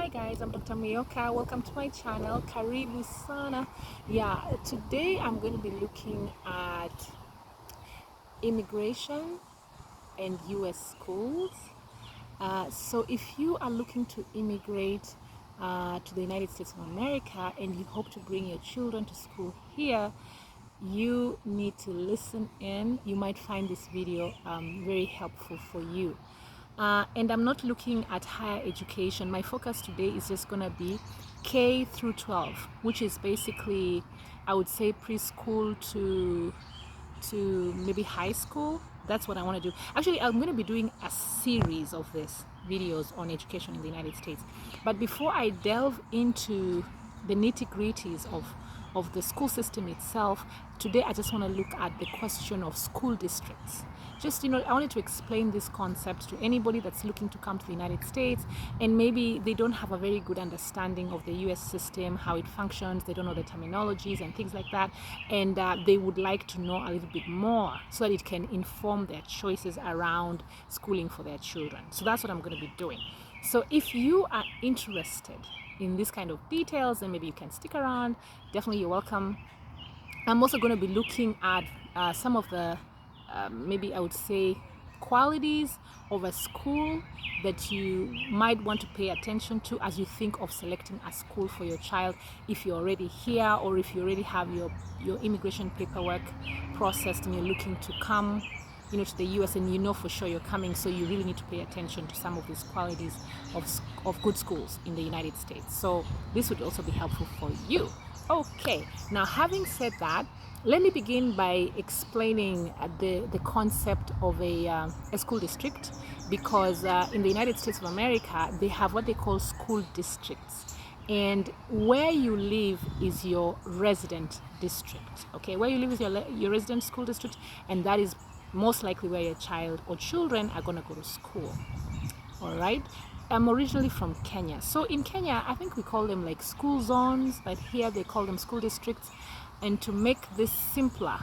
Hi guys, I'm Dr. Miyoka. Welcome to my channel. Karibu sana. Yeah, today I'm going to be looking at immigration and US schools. So if you are looking to immigrate to the United States of America and you hope to bring your children to school here, you need to listen in. You might find this video very helpful for you. And I'm not looking at higher education. My focus today is just going to be K through 12, which is basically, I would say, preschool to maybe high school. That's what I want to do. Actually, I'm going to be doing a series of these videos on education in the United States. But before I delve into the nitty-gritties of the school system itself, today I just want to look at the question of school districts. Just, I wanted to explain this concept to anybody that's looking to come to the United States and maybe they don't have a very good understanding of the US system, how it functions, they don't know the terminologies and things like that, and they would like to know a little bit more so that it can inform their choices around schooling for their children. So that's what I'm going to be doing. So if you are interested in this kind of details, then maybe you can stick around. Definitely you're welcome. I'm also going to be looking at some of the maybe I would say qualities of a school that you might want to pay attention to as you think of selecting a school for your child, if you're already here or if you already have your immigration paperwork processed and you're looking to come to the US and you know for sure you're coming, so you really need to pay attention to some of these qualities of good schools in the United States. So this would also be helpful for you. Okay, now having said that, let me begin by explaining the concept of a school district, because in the United States of America, they have what they call school districts. And where you live is your resident district. Okay, where you live is your resident school district, and that is most likely where your child or children are going to go to school. All right. I'm originally from Kenya. So in Kenya, I think we call them like school zones, but here they call them school districts. And to make this simpler,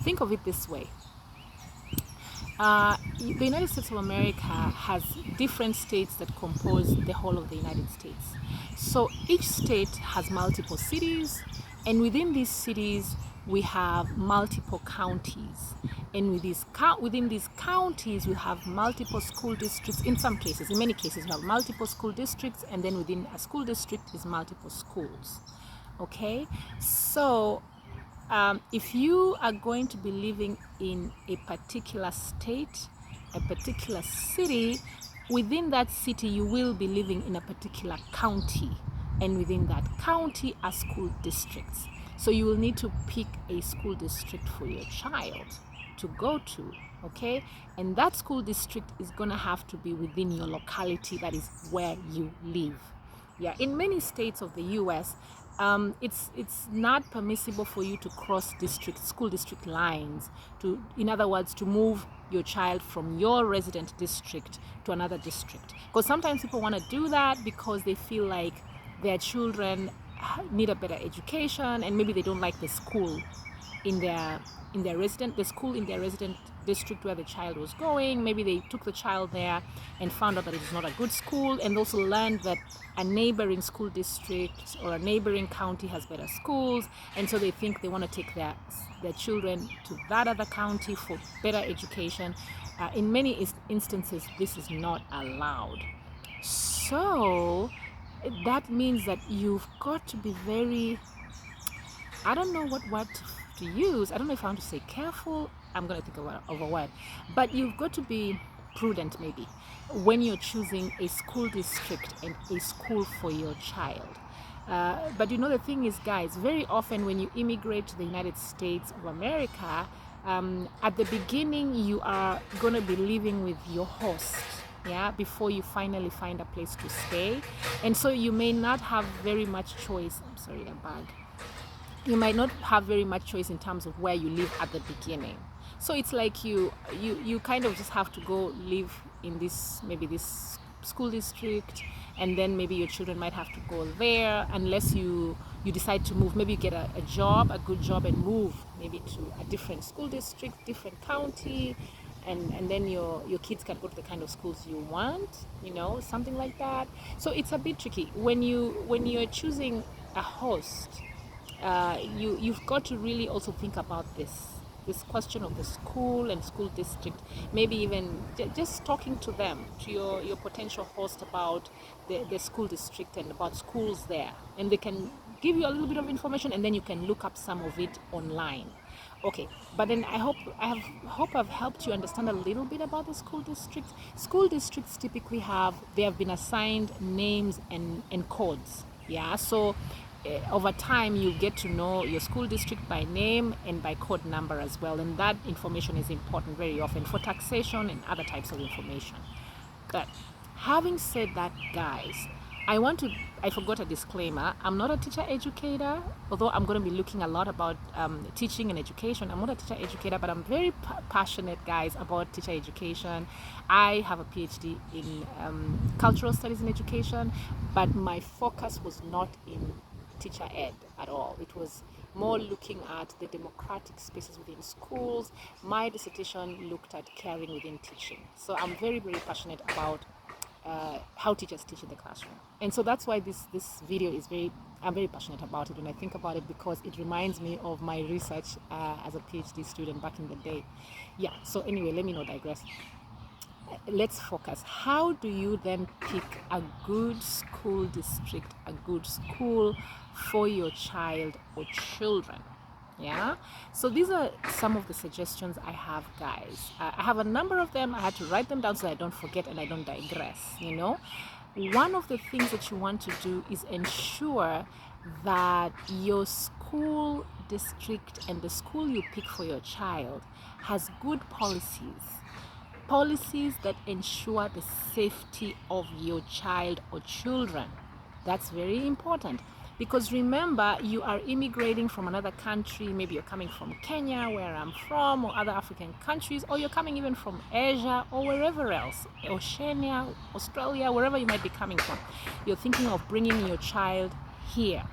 think of it this way. The United States of America has different states that compose the whole of the United States. So each state has multiple cities, and within these cities, we have multiple counties. And within these counties, we have multiple school districts. In some cases, in many cases, we have multiple school districts, and then within a school district is multiple schools. Okay, so if you are going to be living in a particular state, a particular city, within that city you will be living in a particular county, and within that county are school districts. So you will need to pick a school district for your child to go to, okay? And that school district is gonna have to be within your locality, that is where you live. Yeah, in many states of the US, it's not permissible for you to cross school district lines, in other words, to move your child from your resident district to another district. Because sometimes people want to do that because they feel like their children need a better education, and maybe they don't like the school in their school in their resident district where the child was going. Maybe they took the child there and found out that it is not a good school, and also learned that a neighboring school district or a neighboring county has better schools, and so they think they want to take their children to that other county for better education. In many instances, this is not allowed. So that means that you've got to be very, I don't know what word to use. I don't know if I want to say careful. I'm going to think of a word. But you've got to be prudent maybe when you're choosing a school district and a school for your child. But the thing is, guys, very often when you immigrate to the United States of America, at the beginning you are going to be living with your host, yeah, before you finally find a place to stay. And so you may not have very much choice. I'm sorry, a bag. You might not have very much choice in terms of where you live at the beginning. So it's like you kind of just have to go live in this school district, and then maybe your children might have to go there unless you decide to move. Maybe you get a job, a good job, and move maybe to a different school district, different county, and then your kids can go to the kind of schools you want, something like that. So it's a bit tricky when you're choosing a host. You've got to really also think about this question of the school and school district, maybe even just talking to them, to your potential host, about the school district and about schools there, and they can give you a little bit of information, and then you can look up some of it online. Okay, but then I hope I've helped you understand a little bit about the school district. School districts typically have been assigned names and codes. Yeah, so over time you get to know your school district by name and by code number as well, and that information is important very often for taxation and other types of information. But having said that, guys, I forgot a disclaimer. I'm not a teacher educator, although I'm going to be looking a lot about teaching and education. I'm not a teacher educator, but I'm very passionate, guys, about teacher education. I have a PhD in cultural studies and education, but my focus was not in teacher ed at all. It was more looking at the democratic spaces within schools. My dissertation looked at caring within teaching. So I'm very, very passionate about how teachers teach in the classroom. And so that's why this video is I'm very passionate about it when I think about it, because it reminds me of my research as a PhD student back in the day. Yeah, so anyway, let me not digress. Let's focus. How do you then pick a good school district, a good school for your child or children? Yeah, so these are some of the suggestions I have, guys. I have a number of them. I had to write them down so I don't forget and I don't digress. One of the things that you want to do is ensure that your school district and the school you pick for your child has good policies that ensure the safety of your child or children. That's very important, because remember, you are immigrating from another country. Maybe you're coming from Kenya, where I'm from, or other African countries, or you're coming even from Asia or wherever else, Oceania, Australia, wherever you might be coming from. You're thinking of bringing your child here.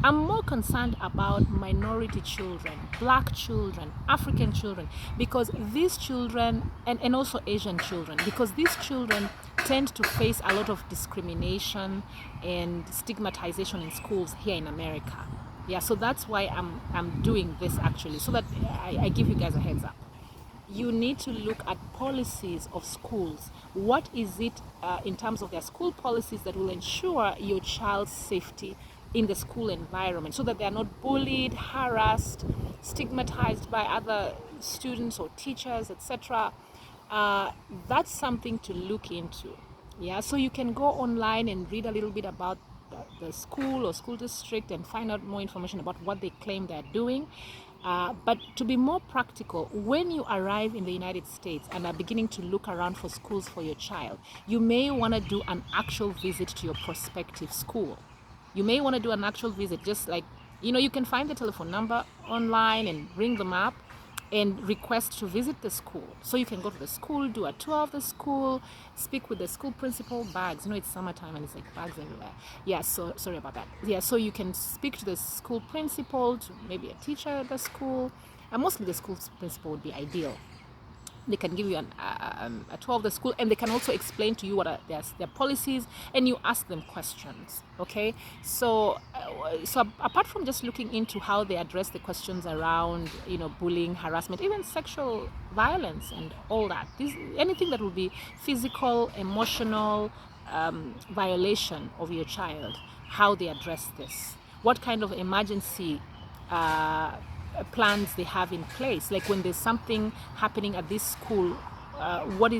I'm more concerned about minority children, black children, African children, because these children, and also Asian children, because these children tend to face a lot of discrimination and stigmatization in schools here in America. Yeah, so that's why I'm doing this, actually, so that I give you guys a heads up. You need to look at policies of schools. What is it in terms of their school policies that will ensure your child's safety in the school environment, so that they are not bullied, harassed, stigmatized by other students or teachers, etc. That's something to look into. Yeah, so you can go online and read a little bit about the school or school district and find out more information about what they claim they're doing. But to be more practical, when you arrive in the United States and are beginning to look around for schools for your child, you may want to do an actual visit to your prospective school. You may want to do an actual visit, just like, you can find the telephone number online and ring them up and request to visit the school. So you can go to the school, do a tour of the school, speak with the school principal. Bags, it's summertime and it's like bags everywhere. Yeah, so sorry about that. Yeah, so you can speak to the school principal, to maybe a teacher at the school, and mostly the school principal would be ideal. They can give you a tour of the school, and they can also explain to you what are their policies, and you ask them questions. Okay, so apart from just looking into how they address the questions around bullying, harassment, even sexual violence and all that, anything that will be physical, emotional violation of your child, how they address this, what kind of emergency plans they have in place. Like when there's something happening at this school, what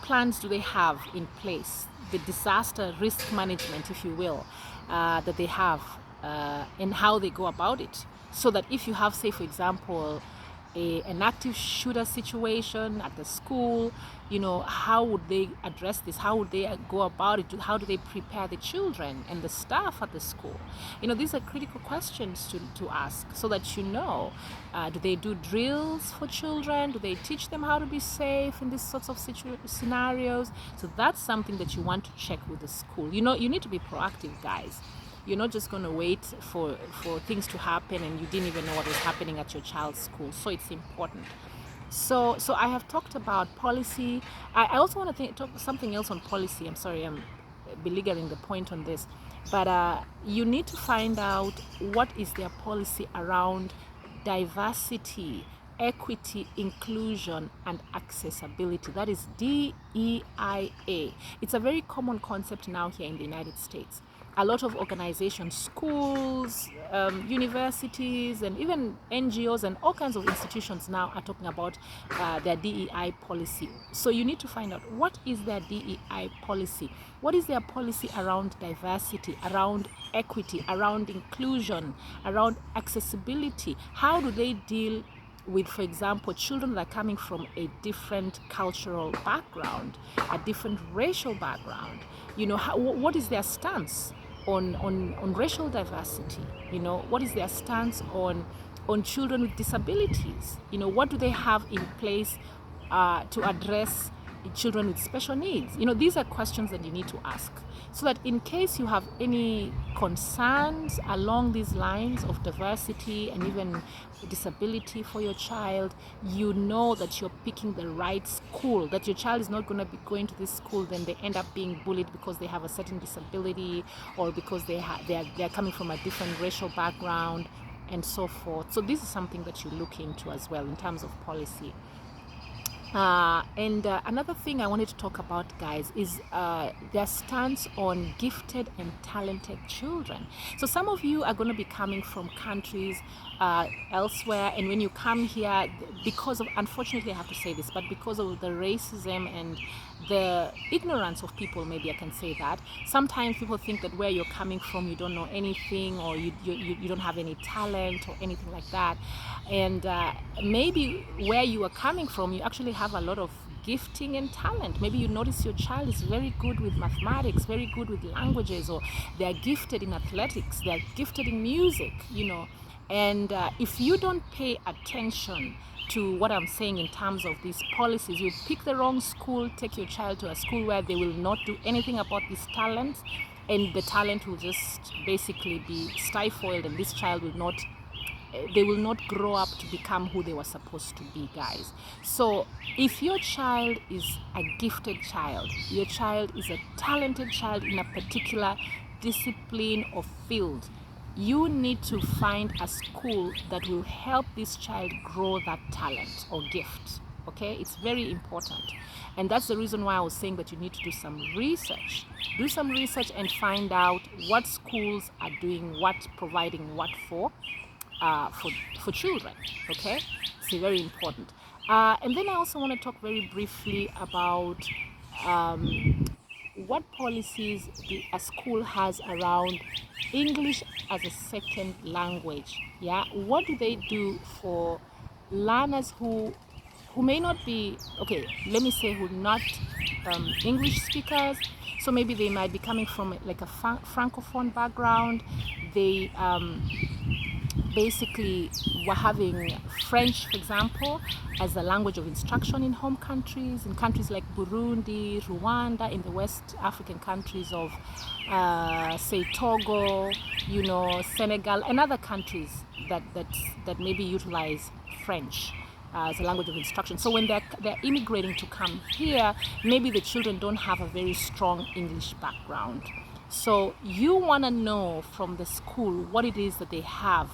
plans do they have in place? The disaster risk management, if you will, that they have, and how they go about it, so that if you have, say, for example, an active shooter situation at the school, how would they address this? How would they go about it? How do they prepare the children and the staff at the school? These are critical questions to ask, so that do they do drills for children? Do they teach them how to be safe in these sorts of scenarios? So that's something that you want to check with the school. You need to be proactive, guys. You're not just going to wait for things to happen and you didn't even know what was happening at your child's school. So it's important. So I have talked about policy. I also want to talk something else on policy. I'm sorry, I'm beleaguering the point on this. But you need to find out what is their policy around diversity, equity, inclusion, and accessibility. That is DEIA. It's a very common concept now here in the United States. A lot of organizations, schools, universities, and even NGOs and all kinds of institutions now are talking about their DEI policy. So you need to find out what is their DEI policy. What is their policy around diversity, around equity, around inclusion, around accessibility? How do they deal with, for example, children that are coming from a different cultural background, a different racial background? What is their stance on racial diversity? What is their stance on children with disabilities? What do they have in place to address children with special needs? These are questions that you need to ask, so that in case you have any concerns along these lines of diversity and even disability for your child, you know that you're picking the right school, that your child is not going to be going to this school, then they end up being bullied because they have a certain disability, or because they're coming from a different racial background, and so forth. So this is something that you look into as well in terms of policy. And another thing I wanted to talk about, guys, is their stance on gifted and talented children. So some of you are going to be coming from countries elsewhere, and when you come here, because of, unfortunately I have to say this, but because of the racism and the ignorance of people, maybe I can say that, sometimes people think that where you're coming from you don't know anything, or you don't have any talent or anything like that. And maybe where you are coming from, you actually have a lot of gifting and talent. Maybe you notice your child is very good with mathematics, very good with languages, or they're gifted in athletics, they're gifted in music, and if you don't pay attention to what I'm saying in terms of these policies, you pick the wrong school, take your child to a school where they will not do anything about these talents, and the talent will just basically be stifled, and this child will not grow up to become who they were supposed to be, guys. So if your child is a gifted child, your child is a talented child in a particular discipline or field, you need to find a school that will help this child grow that talent or gift. Okay, it's very important. And that's the reason why I was saying that you need to do some research. Do some research and find out what schools are doing what, providing what for children. Okay, it's very important. And then I also want to talk very briefly about what policies a school has around English as a second language. Yeah, what do they do for learners who may not be, okay, let me say who not English speakers? So maybe they might be coming from like a francophone background. They basically were having French, for example, as a language of instruction in home countries, in countries like Burundi, Rwanda, in the West African countries of, say, Togo, Senegal, and other countries that maybe utilize French as a language of instruction. So when they're immigrating to come here, maybe the children don't have a very strong English background. So you want to know from the school what it is that they have.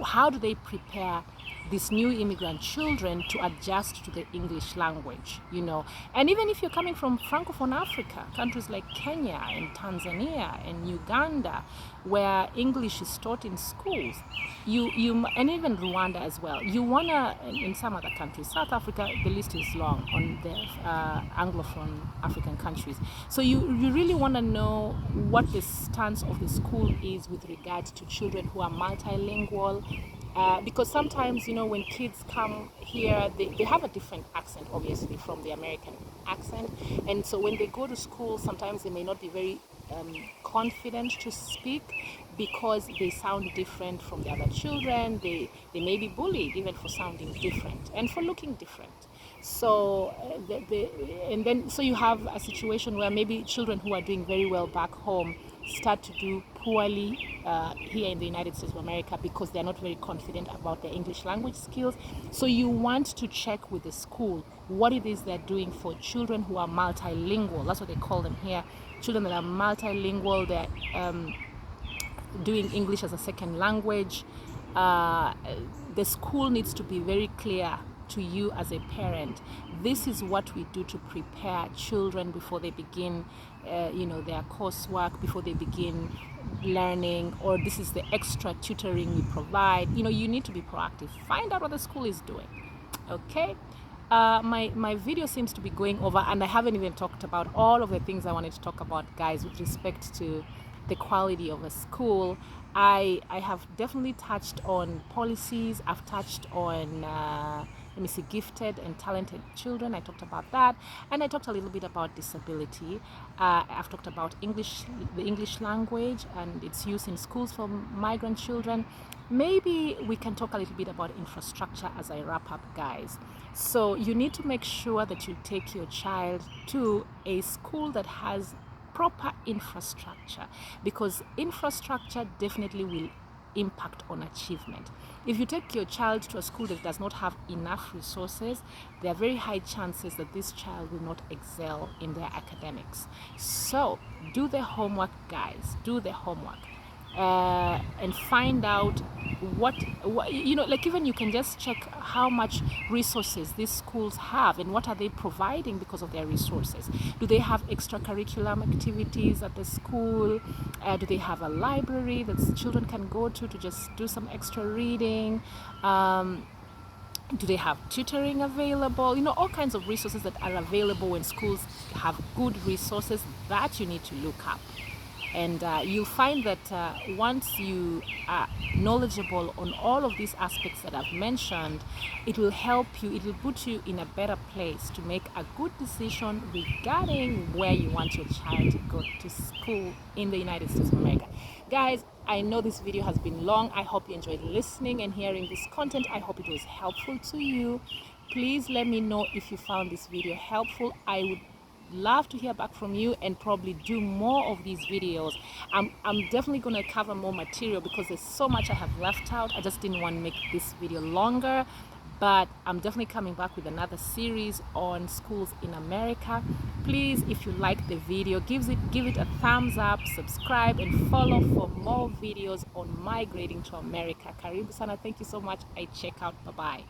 How do they prepare these new immigrant children to adjust to the English language, And even if you're coming from Francophone Africa, countries like Kenya and Tanzania and Uganda, where English is taught in schools, and even Rwanda as well, you wanna, in some other countries, South Africa, the list is long on the Anglophone African countries. So you really want to know what the stance of the school is with regards to children who are multilingual. Because sometimes, when kids come here, they have a different accent, obviously, from the American accent. And so when they go to school, sometimes they may not be very confident to speak because they sound different from the other children. They may be bullied even for sounding different and for looking different. So and then so you have a situation where maybe children who are doing very well back home start to do poorly here in the United States of America because they're not very confident about their English language skills. So you want to check with the school what it is they're doing for children who are multilingual. That's what they call them here. Children that are multilingual, they're doing English as a second language. The school needs to be very clear to you as a parent. This is what we do to prepare children before they begin their coursework, before they begin learning, or this is the extra tutoring we provide. You need to be proactive. Find out what the school is doing. Okay. My video seems to be going over, and I haven't even talked about all of the things I wanted to talk about, guys, with respect to the quality of a school. I have definitely touched on policies. I've touched on gifted and talented children. I talked about that, and I talked a little bit about disability. I've talked about the English language and its use in schools for migrant children. Maybe we can talk a little bit about infrastructure as I wrap up, guys. So you need to make sure that you take your child to a school that has proper infrastructure, because infrastructure definitely will impact on achievement. If you take your child to a school that does not have enough resources, there are very high chances that this child will not excel in their academics. So do the homework, guys. Do the homework. And find out what like even you can just check how much resources these schools have and what are they providing because of their resources. Do they have extracurricular activities at the school? Do they have a library that children can go to just do some extra reading? Do they have tutoring available? All kinds of resources that are available when schools have good resources that you need to look up. And you'll find that once you are knowledgeable on all of these aspects that I've mentioned, it will help you, it will put you in a better place to make a good decision regarding where you want your child to go to school in the United States of America. Guys, I know this video has been long. I hope you enjoyed listening and hearing this content. I hope it was helpful to you. Please let me know if you found this video helpful. I would love to hear back from you and probably do more of these videos. I'm definitely going to cover more material because there's so much I have left out. I just didn't want to make this video longer, but I'm definitely coming back with another series on schools in America. Please, if you like the video, give it a thumbs up, subscribe, and follow for more videos on migrating to America. Karibu sana. Thank you so much. I check out. Bye bye.